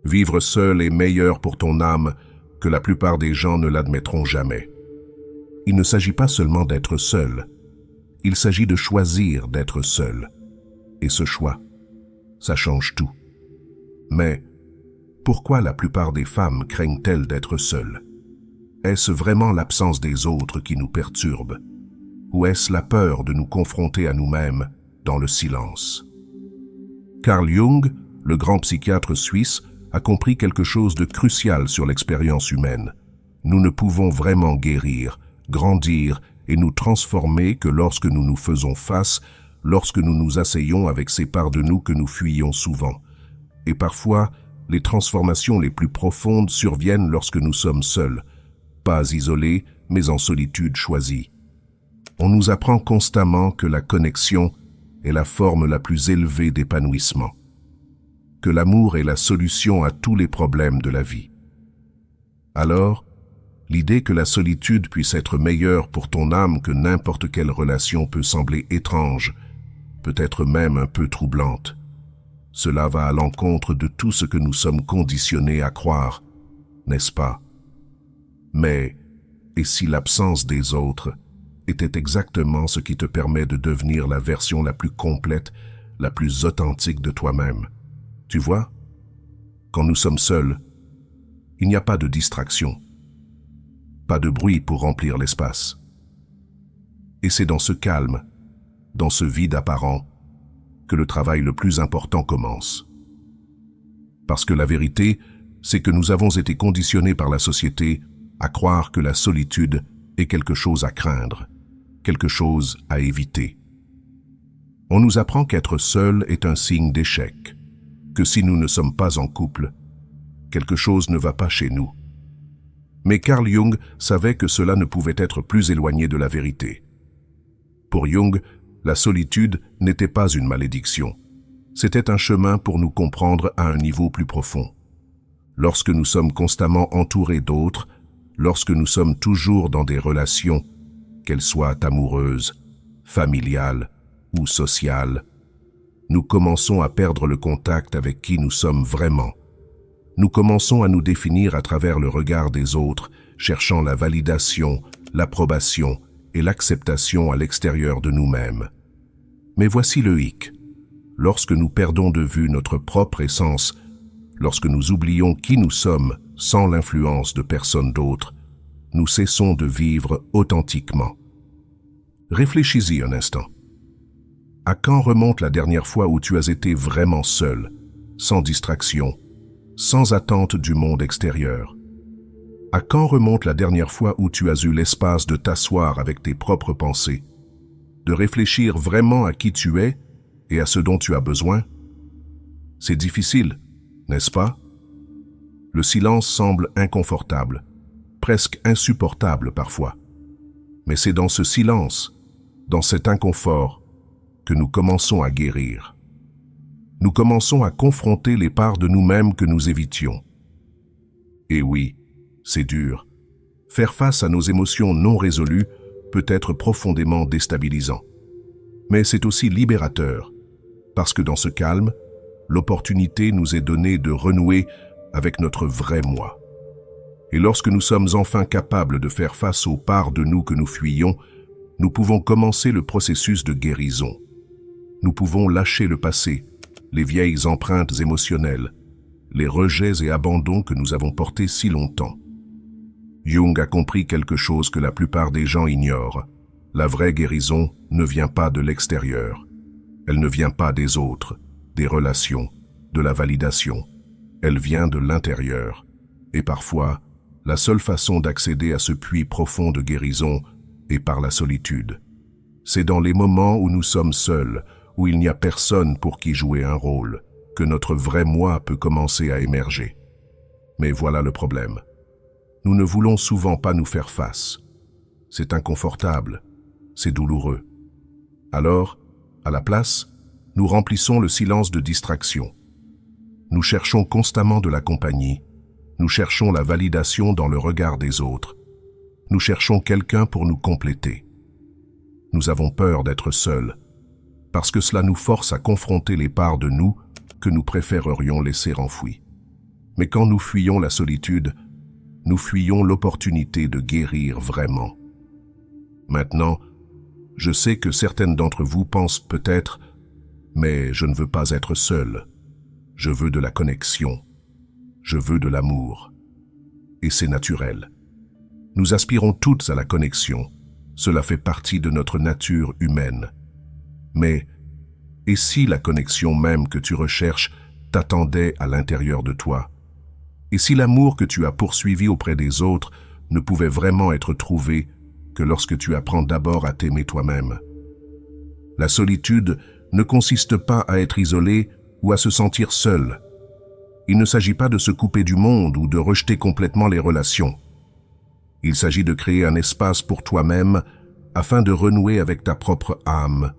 Vivre seul est meilleur pour ton âme que la plupart des gens ne l'admettront jamais. Il ne s'agit pas seulement d'être seul, il s'agit de choisir d'être seul. Et ce choix, ça change tout. Mais pourquoi la plupart des femmes craignent-elles d'être seules? Est-ce vraiment l'absence des autres qui nous perturbe? Ou est-ce la peur de nous confronter à nous-mêmes dans le silence? Carl Jung, le grand psychiatre suisse, a compris quelque chose de crucial sur l'expérience humaine. Nous ne pouvons vraiment guérir, grandir et nous transformer que lorsque nous nous faisons face, lorsque nous nous asseyons avec ces parts de nous que nous fuyons souvent. Et parfois, les transformations les plus profondes surviennent lorsque nous sommes seuls, pas isolés, mais en solitude choisie. On nous apprend constamment que la connexion est la forme la plus élevée d'épanouissement, que l'amour est la solution à tous les problèmes de la vie. Alors, l'idée que la solitude puisse être meilleure pour ton âme que n'importe quelle relation peut sembler étrange, peut-être même un peu troublante. Cela va à l'encontre de tout ce que nous sommes conditionnés à croire, n'est-ce pas? Mais, et si l'absence des autres était exactement ce qui te permet de devenir la version la plus complète, la plus authentique de toi-même? Tu vois? Quand nous sommes seuls, il n'y a pas de distraction, pas de bruit pour remplir l'espace. Et c'est dans ce calme, dans ce vide apparent, que le travail le plus important commence. Parce que la vérité, c'est que nous avons été conditionnés par la société à croire que la solitude est quelque chose à craindre, quelque chose à éviter. On nous apprend qu'être seul est un signe d'échec, que si nous ne sommes pas en couple, quelque chose ne va pas chez nous. Mais Carl Jung savait que cela ne pouvait être plus éloigné de la vérité. Pour Jung, la solitude n'était pas une malédiction. C'était un chemin pour nous comprendre à un niveau plus profond. Lorsque nous sommes constamment entourés d'autres, lorsque nous sommes toujours dans des relations, qu'elles soient amoureuses, familiales ou sociales, nous commençons à perdre le contact avec qui nous sommes vraiment. Nous commençons à nous définir à travers le regard des autres, cherchant la validation, l'approbation et l'acceptation à l'extérieur de nous-mêmes. Mais voici le hic. Lorsque nous perdons de vue notre propre essence, lorsque nous oublions qui nous sommes sans l'influence de personne d'autre, nous cessons de vivre authentiquement. Réfléchis-y un instant. À quand remonte la dernière fois où tu as été vraiment seul, sans distraction, sans attente du monde extérieur? À quand remonte la dernière fois où tu as eu l'espace de t'asseoir avec tes propres pensées, de réfléchir vraiment à qui tu es et à ce dont tu as besoin? C'est difficile, n'est-ce pas? Le silence semble inconfortable, presque insupportable parfois. Mais c'est dans ce silence, dans cet inconfort, que nous commençons à guérir. Nous commençons à confronter les parts de nous-mêmes que nous évitions. Et oui, c'est dur. Faire face à nos émotions non résolues peut être profondément déstabilisant. Mais c'est aussi libérateur, parce que dans ce calme, l'opportunité nous est donnée de renouer avec notre vrai moi. Et lorsque nous sommes enfin capables de faire face aux parts de nous que nous fuyons, nous pouvons commencer le processus de guérison. Nous pouvons lâcher le passé, les vieilles empreintes émotionnelles, les rejets et abandons que nous avons portés si longtemps. Jung a compris quelque chose que la plupart des gens ignorent. La vraie guérison ne vient pas de l'extérieur. Elle ne vient pas des autres, des relations, de la validation. Elle vient de l'intérieur. Et parfois, la seule façon d'accéder à ce puits profond de guérison est par la solitude. C'est dans les moments où nous sommes seuls, où il n'y a personne pour qui jouer un rôle, que notre vrai moi peut commencer à émerger. Mais voilà le problème. Nous ne voulons souvent pas nous faire face. C'est inconfortable, c'est douloureux. Alors, à la place, nous remplissons le silence de distraction. Nous cherchons constamment de la compagnie, nous cherchons la validation dans le regard des autres. Nous cherchons quelqu'un pour nous compléter. Nous avons peur d'être seuls, parce que cela nous force à confronter les parts de nous que nous préférerions laisser enfouies. Mais quand nous fuyons la solitude, nous fuyons l'opportunité de guérir vraiment. Maintenant, je sais que certaines d'entre vous pensent peut-être « mais je ne veux pas être seul. Je veux de la connexion. Je veux de l'amour. » Et c'est naturel. Nous aspirons toutes à la connexion. Cela fait partie de notre nature humaine. Mais, et si la connexion même que tu recherches t'attendait à l'intérieur de toi? Et si l'amour que tu as poursuivi auprès des autres ne pouvait vraiment être trouvé que lorsque tu apprends d'abord à t'aimer toi-même? La solitude ne consiste pas à être isolé ou à se sentir seul. Il ne s'agit pas de se couper du monde ou de rejeter complètement les relations. Il s'agit de créer un espace pour toi-même afin de renouer avec ta propre âme,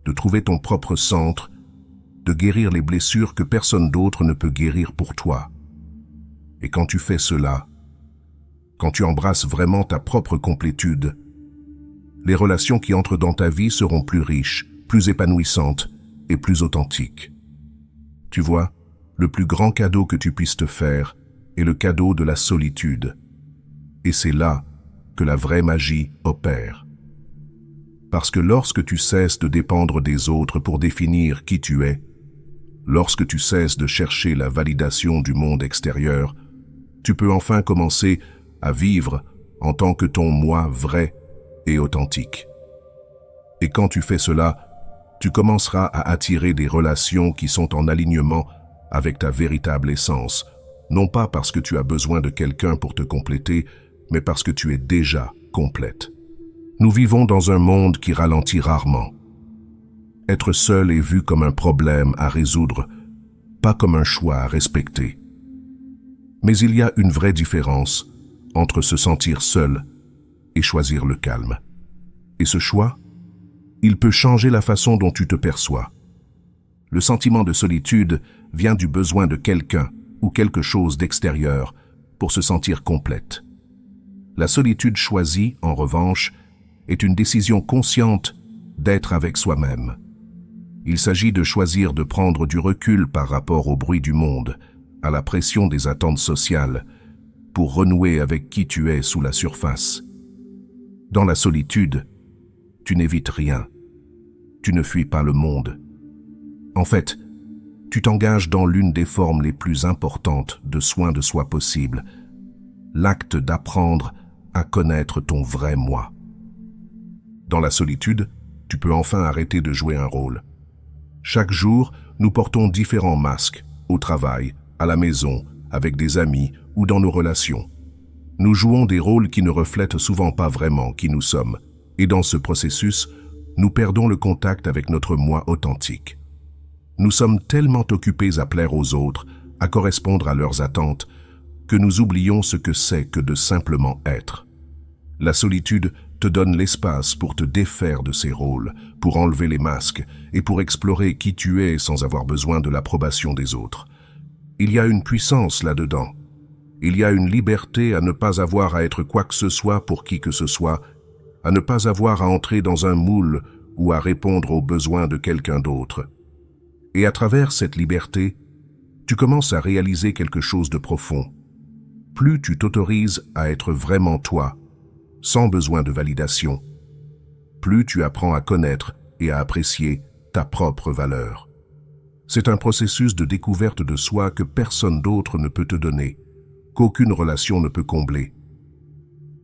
de trouver ton propre centre, de guérir les blessures que personne d'autre ne peut guérir pour toi. Et quand tu fais cela, quand tu embrasses vraiment ta propre complétude, les relations qui entrent dans ta vie seront plus riches, plus épanouissantes et plus authentiques. Tu vois, le plus grand cadeau que tu puisses te faire est le cadeau de la solitude. Et c'est là que la vraie magie opère. Parce que lorsque tu cesses de dépendre des autres pour définir qui tu es, lorsque tu cesses de chercher la validation du monde extérieur, tu peux enfin commencer à vivre en tant que ton moi vrai et authentique. Et quand tu fais cela, tu commenceras à attirer des relations qui sont en alignement avec ta véritable essence, non pas parce que tu as besoin de quelqu'un pour te compléter, mais parce que tu es déjà complète. Nous vivons dans un monde qui ralentit rarement. Être seul est vu comme un problème à résoudre, pas comme un choix à respecter. Mais il y a une vraie différence entre se sentir seul et choisir le calme. Et ce choix, il peut changer la façon dont tu te perçois. Le sentiment de solitude vient du besoin de quelqu'un ou quelque chose d'extérieur pour se sentir complète. La solitude choisie, en revanche, est une décision consciente d'être avec soi-même. Il s'agit de choisir de prendre du recul par rapport au bruit du monde, à la pression des attentes sociales, pour renouer avec qui tu es sous la surface. Dans la solitude, tu n'évites rien. Tu ne fuis pas le monde. En fait, tu t'engages dans l'une des formes les plus importantes de soin de soi possible, l'acte d'apprendre à connaître ton vrai moi. Dans la solitude, tu peux enfin arrêter de jouer un rôle. Chaque jour, nous portons différents masques, au travail, à la maison, avec des amis ou dans nos relations. Nous jouons des rôles qui ne reflètent souvent pas vraiment qui nous sommes, et dans ce processus, nous perdons le contact avec notre moi authentique. Nous sommes tellement occupés à plaire aux autres, à correspondre à leurs attentes, que nous oublions ce que c'est que de simplement être. La solitude te donne l'espace pour te défaire de ces rôles, pour enlever les masques et pour explorer qui tu es sans avoir besoin de l'approbation des autres. Il y a une puissance là-dedans. Il y a une liberté à ne pas avoir à être quoi que ce soit pour qui que ce soit, à ne pas avoir à entrer dans un moule ou à répondre aux besoins de quelqu'un d'autre. Et à travers cette liberté, tu commences à réaliser quelque chose de profond. Plus tu t'autorises à être vraiment toi, sans besoin de validation, plus tu apprends à connaître et à apprécier ta propre valeur. C'est un processus de découverte de soi que personne d'autre ne peut te donner, qu'aucune relation ne peut combler.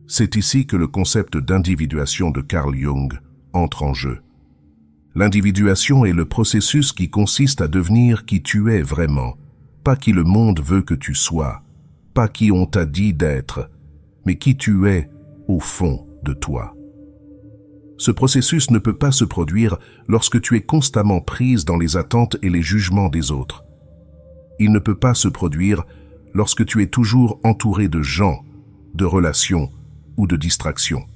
C'est ici que le concept d'individuation de Carl Jung entre en jeu. L'individuation est le processus qui consiste à devenir qui tu es vraiment, pas qui le monde veut que tu sois, pas qui on t'a dit d'être, mais qui tu es au fond de toi. Ce processus ne peut pas se produire lorsque tu es constamment prise dans les attentes et les jugements des autres. Il ne peut pas se produire lorsque tu es toujours entouré de gens, de relations ou de distractions.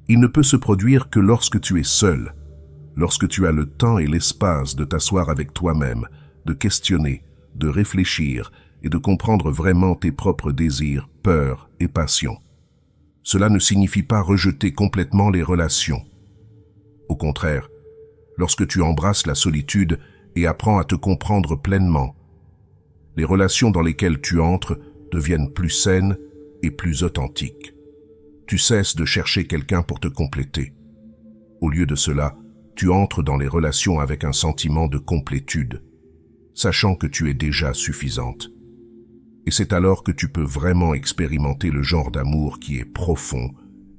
Il ne peut se produire que lorsque tu es seul, lorsque tu as le temps et l'espace de t'asseoir avec toi-même, de questionner, de réfléchir et de comprendre vraiment tes propres désirs, peurs et passions. Cela ne signifie pas rejeter complètement les relations. Au contraire, lorsque tu embrasses la solitude et apprends à te comprendre pleinement, Les relations dans lesquelles tu entres deviennent plus saines et plus authentiques. Tu cesses de chercher quelqu'un pour te compléter. Au lieu de cela, tu entres dans les relations avec un sentiment de complétude, sachant que tu es déjà suffisante. Et c'est alors que tu peux vraiment expérimenter le genre d'amour qui est profond,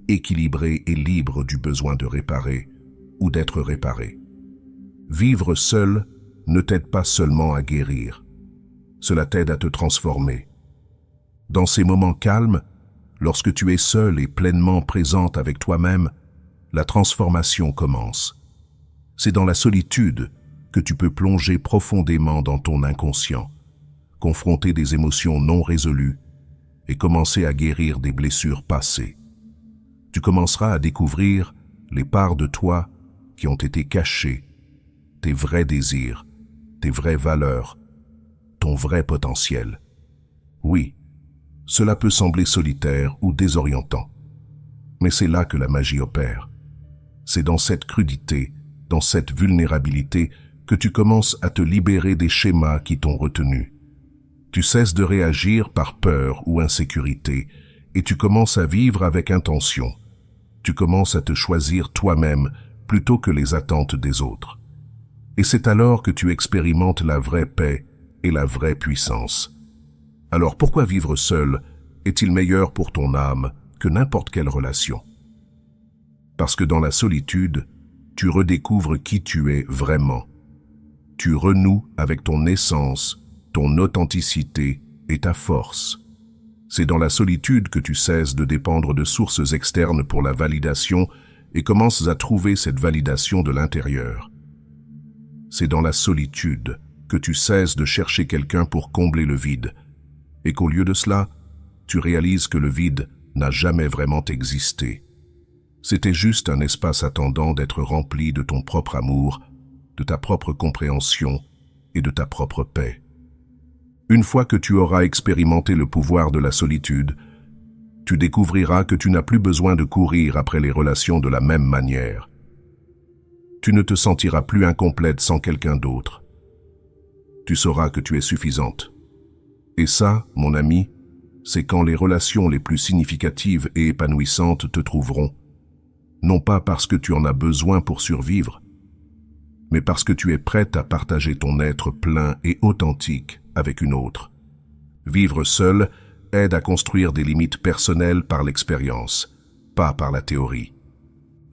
équilibré et libre du besoin de réparer ou d'être réparé. Vivre seul ne t'aide pas seulement à guérir, cela t'aide à te transformer. Dans ces moments calmes, lorsque tu es seul et pleinement présente avec toi-même, la transformation commence. C'est dans la solitude que tu peux plonger profondément dans ton inconscient, confronter des émotions non résolues et commencer à guérir des blessures passées. Tu commenceras à découvrir les parts de toi qui ont été cachées, tes vrais désirs, tes vraies valeurs, ton vrai potentiel. Oui, cela peut sembler solitaire ou désorientant, mais c'est là que la magie opère. C'est dans cette crudité, dans cette vulnérabilité, que tu commences à te libérer des schémas qui t'ont retenu. Tu cesses de réagir par peur ou insécurité et tu commences à vivre avec intention. Tu commences à te choisir toi-même plutôt que les attentes des autres. Et c'est alors que tu expérimentes la vraie paix et la vraie puissance. Alors pourquoi vivre seul est-il meilleur pour ton âme que n'importe quelle relation? Parce que dans la solitude, tu redécouvres qui tu es vraiment. Tu renoues avec ton essence, ton authenticité et ta force. C'est dans la solitude que tu cesses de dépendre de sources externes pour la validation et commences à trouver cette validation de l'intérieur. C'est dans la solitude que tu cesses de chercher quelqu'un pour combler le vide et qu'au lieu de cela, tu réalises que le vide n'a jamais vraiment existé. C'était juste un espace attendant d'être rempli de ton propre amour, de ta propre compréhension et de ta propre paix. Une fois que tu auras expérimenté le pouvoir de la solitude, tu découvriras que tu n'as plus besoin de courir après les relations de la même manière. Tu ne te sentiras plus incomplète sans quelqu'un d'autre. Tu sauras que tu es suffisante. Et ça, mon ami, c'est quand les relations les plus significatives et épanouissantes te trouveront. Non pas parce que tu en as besoin pour survivre, mais parce que tu es prête à partager ton être plein et authentique avec une autre. Vivre seul aide à construire des limites personnelles par l'expérience, pas par la théorie.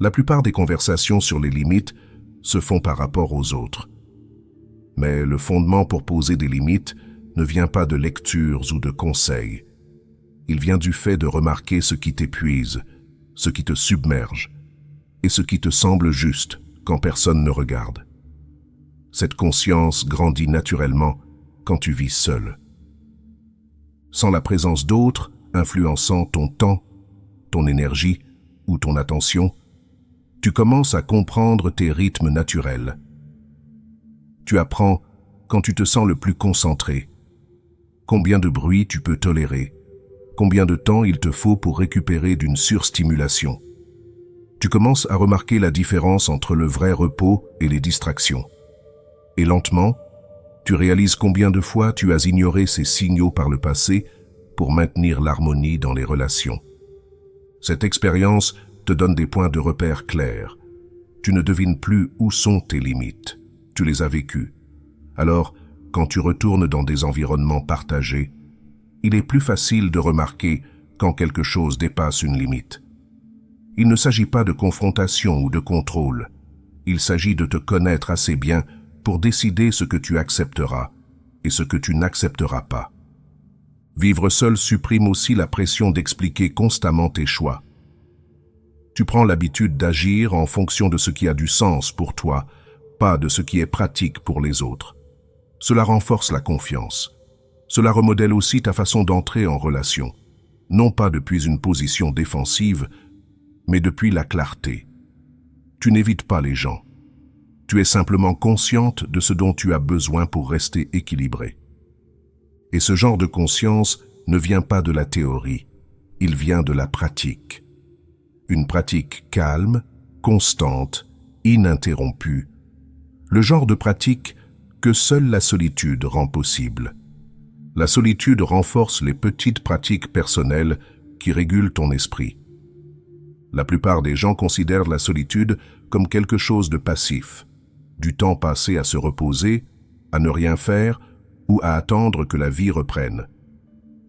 La plupart des conversations sur les limites se font par rapport aux autres. Mais le fondement pour poser des limites ne vient pas de lectures ou de conseils. Il vient du fait de remarquer ce qui t'épuise, ce qui te submerge, et ce qui te semble juste quand personne ne regarde. Cette conscience grandit naturellement quand tu vis seul. Sans la présence d'autres influençant ton temps, ton énergie ou ton attention, tu commences à comprendre tes rythmes naturels. Tu apprends quand tu te sens le plus concentré, combien de bruit tu peux tolérer, combien de temps il te faut pour récupérer d'une surstimulation. Tu commences à remarquer la différence entre le vrai repos et les distractions. Et lentement, tu réalises combien de fois tu as ignoré ces signaux par le passé pour maintenir l'harmonie dans les relations. Cette expérience te donne des points de repère clairs. Tu ne devines plus où sont tes limites. Tu les as vécues. Alors, quand tu retournes dans des environnements partagés, il est plus facile de remarquer quand quelque chose dépasse une limite. Il ne s'agit pas de confrontation ou de contrôle. Il s'agit de te connaître assez bien pour décider ce que tu accepteras et ce que tu n'accepteras pas. Vivre seul supprime aussi la pression d'expliquer constamment tes choix. Tu prends l'habitude d'agir en fonction de ce qui a du sens pour toi, pas de ce qui est pratique pour les autres. Cela renforce la confiance. Cela remodèle aussi ta façon d'entrer en relation, non pas depuis une position défensive, mais depuis la clarté. Tu n'évites pas les gens. Tu es simplement consciente de ce dont tu as besoin pour rester équilibré. Et ce genre de conscience ne vient pas de la théorie, il vient de la pratique. Une pratique calme, constante, ininterrompue. Le genre de pratique que seule la solitude rend possible. La solitude renforce les petites pratiques personnelles qui régulent ton esprit. La plupart des gens considèrent la solitude comme quelque chose de passif, du temps passé à se reposer, à ne rien faire ou à attendre que la vie reprenne.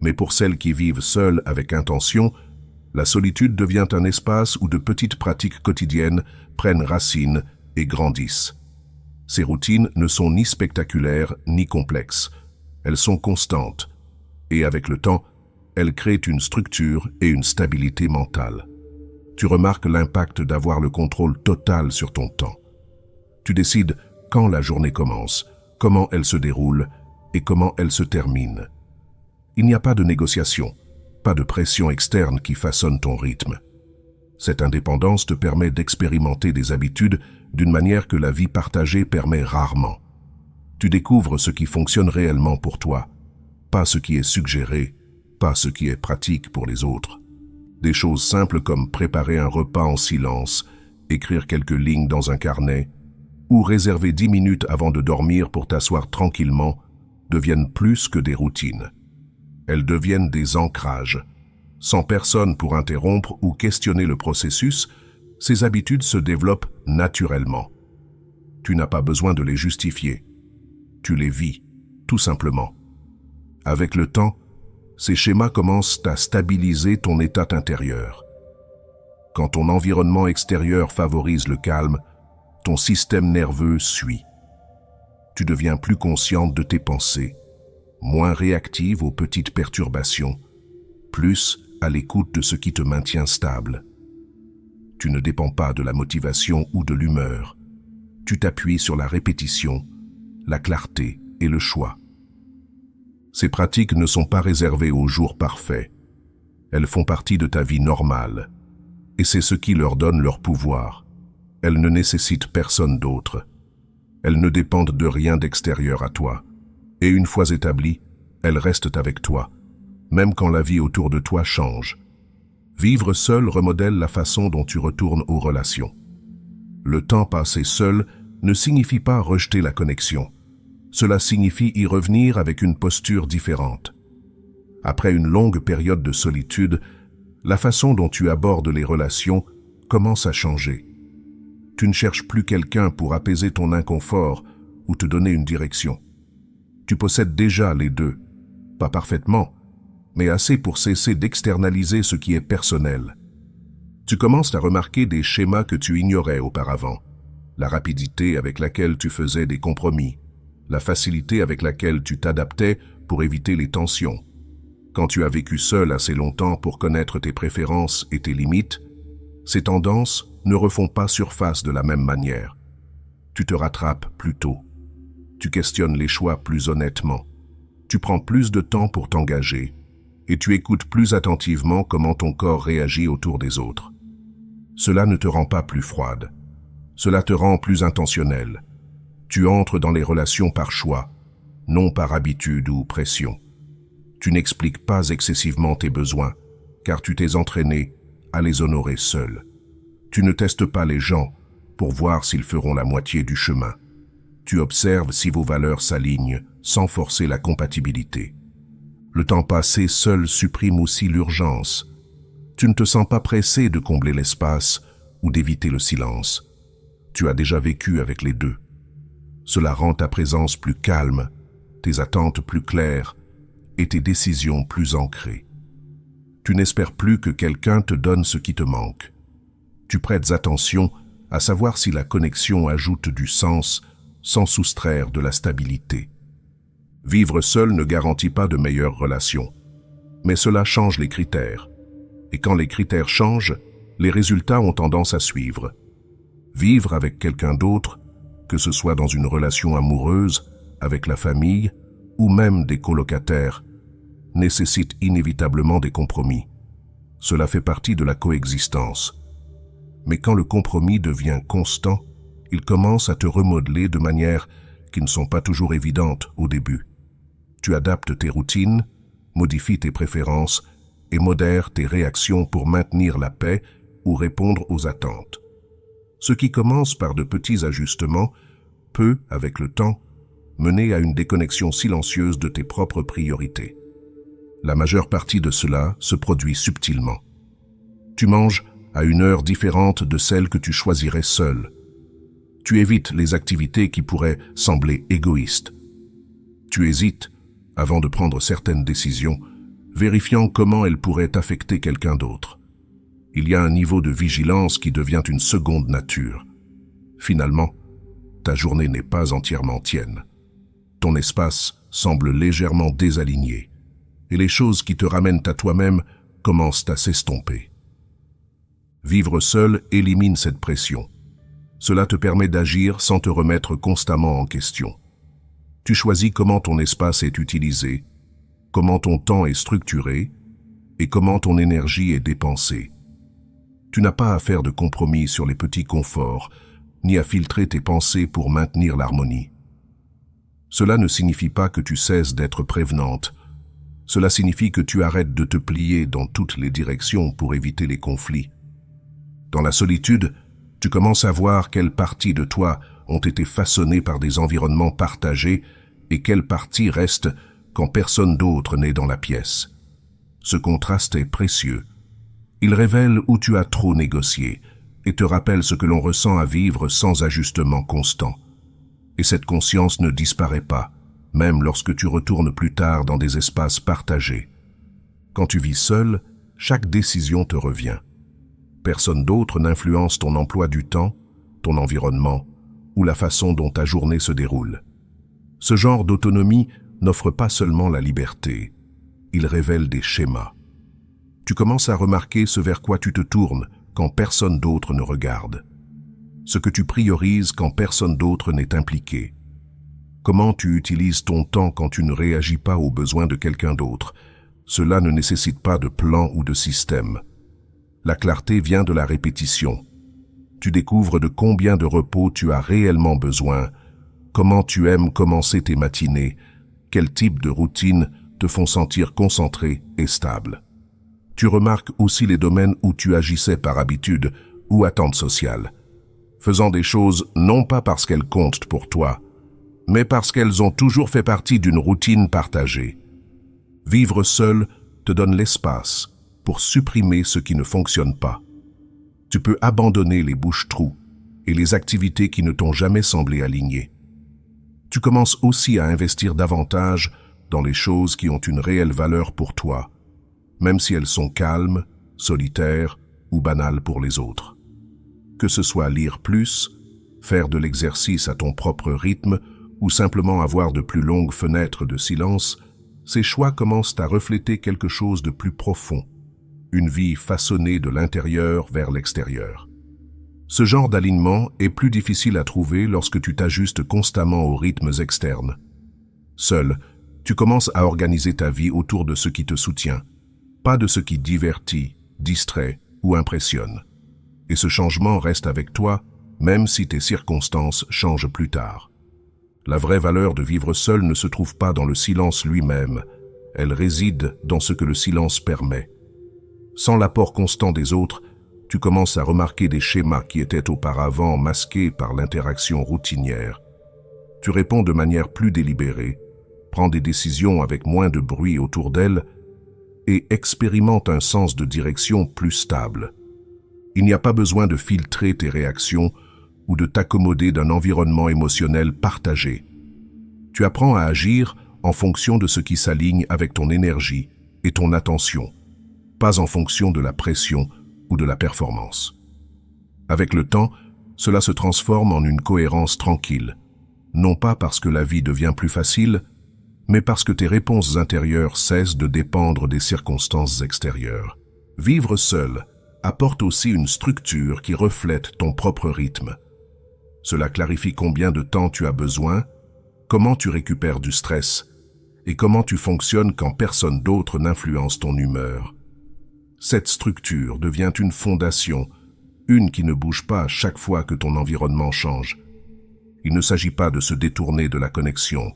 Mais pour celles qui vivent seules avec intention, la solitude devient un espace où de petites pratiques quotidiennes prennent racine et grandissent. Ces routines ne sont ni spectaculaires ni complexes. Elles sont constantes et avec le temps, elles créent une structure et une stabilité mentale. Tu remarques l'impact d'avoir le contrôle total sur ton temps. Tu décides quand la journée commence, comment elle se déroule et comment elle se termine. Il n'y a pas de négociation, pas de pression externe qui façonne ton rythme. Cette indépendance te permet d'expérimenter des habitudes d'une manière que la vie partagée permet rarement. Tu découvres ce qui fonctionne réellement pour toi, pas ce qui est suggéré, pas ce qui est pratique pour les autres. Des choses simples comme préparer un repas en silence, écrire quelques lignes dans un carnet, ou réserver 10 minutes avant de dormir pour t'asseoir tranquillement, deviennent plus que des routines. Elles deviennent des ancrages. Sans personne pour interrompre ou questionner le processus, ces habitudes se développent naturellement. Tu n'as pas besoin de les justifier. Tu les vis, tout simplement. Avec le temps, ces schémas commencent à stabiliser ton état intérieur. Quand ton environnement extérieur favorise le calme, ton système nerveux suit. Tu deviens plus consciente de tes pensées, moins réactive aux petites perturbations, plus à l'écoute de ce qui te maintient stable. Tu ne dépends pas de la motivation ou de l'humeur. Tu t'appuies sur la répétition, la clarté et le choix. Ces pratiques ne sont pas réservées aux jours parfaits. Elles font partie de ta vie normale. Et c'est ce qui leur donne leur pouvoir. Elles ne nécessitent personne d'autre. Elles ne dépendent de rien d'extérieur à toi. Et une fois établies, elles restent avec toi, même quand la vie autour de toi change. Vivre seul remodèle la façon dont tu retournes aux relations. Le temps passé seul ne signifie pas rejeter la connexion. Cela signifie y revenir avec une posture différente. Après une longue période de solitude, la façon dont tu abordes les relations commence à changer. Tu ne cherches plus quelqu'un pour apaiser ton inconfort ou te donner une direction. Tu possèdes déjà les deux, pas parfaitement, mais assez pour cesser d'externaliser ce qui est personnel. Tu commences à remarquer des schémas que tu ignorais auparavant. La rapidité avec laquelle tu faisais des compromis, la facilité avec laquelle tu t'adaptais pour éviter les tensions. Quand tu as vécu seul assez longtemps pour connaître tes préférences et tes limites, ces tendances ne refont pas surface de la même manière. Tu te rattrapes plus tôt. Tu questionnes les choix plus honnêtement. Tu prends plus de temps pour t'engager et tu écoutes plus attentivement comment ton corps réagit autour des autres. Cela ne te rend pas plus froide. Cela te rend plus intentionnelle. Tu entres dans les relations par choix, non par habitude ou pression. Tu n'expliques pas excessivement tes besoins, car tu t'es entraîné à les honorer seul. Tu ne testes pas les gens pour voir s'ils feront la moitié du chemin. Tu observes si vos valeurs s'alignent sans forcer la compatibilité. Le temps passé seul supprime aussi l'urgence. Tu ne te sens pas pressé de combler l'espace ou d'éviter le silence. Tu as déjà vécu avec les deux. Cela rend ta présence plus calme, tes attentes plus claires et tes décisions plus ancrées. Tu n'espères plus que quelqu'un te donne ce qui te manque. Tu prêtes attention à savoir si la connexion ajoute du sens sans soustraire de la stabilité. Vivre seul ne garantit pas de meilleures relations, mais cela change les critères. Et quand les critères changent, les résultats ont tendance à suivre. Vivre avec quelqu'un d'autre, que ce soit dans une relation amoureuse, avec la famille ou même des colocataires, nécessite inévitablement des compromis. Cela fait partie de la coexistence. Mais quand le compromis devient constant, il commence à te remodeler de manières qui ne sont pas toujours évidentes au début. Tu adaptes tes routines, modifies tes préférences et modères tes réactions pour maintenir la paix ou répondre aux attentes. Ce qui commence par de petits ajustements peut, avec le temps, mener à une déconnexion silencieuse de tes propres priorités. La majeure partie de cela se produit subtilement. Tu manges à une heure différente de celle que tu choisirais seul. Tu évites les activités qui pourraient sembler égoïstes. Tu hésites avant de prendre certaines décisions, vérifiant comment elles pourraient affecter quelqu'un d'autre. Il y a un niveau de vigilance qui devient une seconde nature. Finalement, ta journée n'est pas entièrement tienne. Ton espace semble légèrement désaligné, et les choses qui te ramènent à toi-même commencent à s'estomper. Vivre seul élimine cette pression. Cela te permet d'agir sans te remettre constamment en question. Tu choisis comment ton espace est utilisé, comment ton temps est structuré et comment ton énergie est dépensée. Tu n'as pas à faire de compromis sur les petits conforts, ni à filtrer tes pensées pour maintenir l'harmonie. Cela ne signifie pas que tu cesses d'être prévenante. Cela signifie que tu arrêtes de te plier dans toutes les directions pour éviter les conflits. Dans la solitude, tu commences à voir quelles parties de toi ont été façonnées par des environnements partagés et quelles parties restent quand personne d'autre n'est dans la pièce. Ce contraste est précieux. Il révèle où tu as trop négocié et te rappelle ce que l'on ressent à vivre sans ajustement constant. Et cette conscience ne disparaît pas, même lorsque tu retournes plus tard dans des espaces partagés. Quand tu vis seul, chaque décision te revient. Personne d'autre n'influence ton emploi du temps, ton environnement ou la façon dont ta journée se déroule. Ce genre d'autonomie n'offre pas seulement la liberté, il révèle des schémas. Tu commences à remarquer ce vers quoi tu te tournes quand personne d'autre ne regarde. Ce que tu priorises quand personne d'autre n'est impliqué. Comment tu utilises ton temps quand tu ne réagis pas aux besoins de quelqu'un d'autre. Cela ne nécessite pas de plan ou de système. La clarté vient de la répétition. Tu découvres de combien de repos tu as réellement besoin, comment tu aimes commencer tes matinées, quel type de routine te font sentir concentré et stable. Tu remarques aussi les domaines où tu agissais par habitude ou attente sociale, faisant des choses non pas parce qu'elles comptent pour toi, mais parce qu'elles ont toujours fait partie d'une routine partagée. Vivre seul te donne l'espace pour supprimer ce qui ne fonctionne pas. Tu peux abandonner les bouches-trous et les activités qui ne t'ont jamais semblé alignées. Tu commences aussi à investir davantage dans les choses qui ont une réelle valeur pour toi, même si elles sont calmes, solitaires ou banales pour les autres. Que ce soit lire plus, faire de l'exercice à ton propre rythme ou simplement avoir de plus longues fenêtres de silence, ces choix commencent à refléter quelque chose de plus profond, une vie façonnée de l'intérieur vers l'extérieur. Ce genre d'alignement est plus difficile à trouver lorsque tu t'ajustes constamment aux rythmes externes. Seul, tu commences à organiser ta vie autour de ce qui te soutient, pas de ce qui divertit, distrait ou impressionne. Et ce changement reste avec toi, même si tes circonstances changent plus tard. La vraie valeur de vivre seul ne se trouve pas dans le silence lui-même, elle réside dans ce que le silence permet. Sans l'apport constant des autres, tu commences à remarquer des schémas qui étaient auparavant masqués par l'interaction routinière. Tu réponds de manière plus délibérée, prends des décisions avec moins de bruit autour d'elles et expérimente un sens de direction plus stable. Il n'y a pas besoin de filtrer tes réactions ou de t'accommoder d'un environnement émotionnel partagé. Tu apprends à agir en fonction de ce qui s'aligne avec ton énergie et ton attention, pas en fonction de la pression ou de la performance. Avec le temps, cela se transforme en une cohérence tranquille, non pas parce que la vie devient plus facile, mais parce que tes réponses intérieures cessent de dépendre des circonstances extérieures. Vivre seul apporte aussi une structure qui reflète ton propre rythme. Cela clarifie combien de temps tu as besoin, comment tu récupères du stress et comment tu fonctionnes quand personne d'autre n'influence ton humeur. Cette structure devient une fondation, une qui ne bouge pas chaque fois que ton environnement change. Il ne s'agit pas de se détourner de la connexion.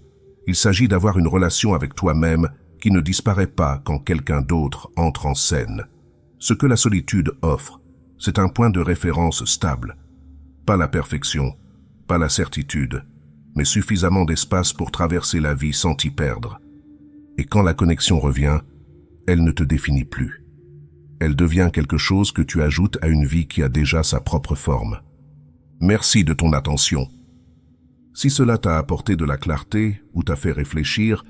Il s'agit d'avoir une relation avec toi-même qui ne disparaît pas quand quelqu'un d'autre entre en scène. Ce que la solitude offre, c'est un point de référence stable. Pas la perfection, pas la certitude, mais suffisamment d'espace pour traverser la vie sans t'y perdre. Et quand la connexion revient, elle ne te définit plus. Elle devient quelque chose que tu ajoutes à une vie qui a déjà sa propre forme. Merci de ton attention. Si cela t'a apporté de la clarté ou t'a fait réfléchir,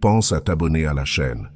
pense à t'abonner à la chaîne.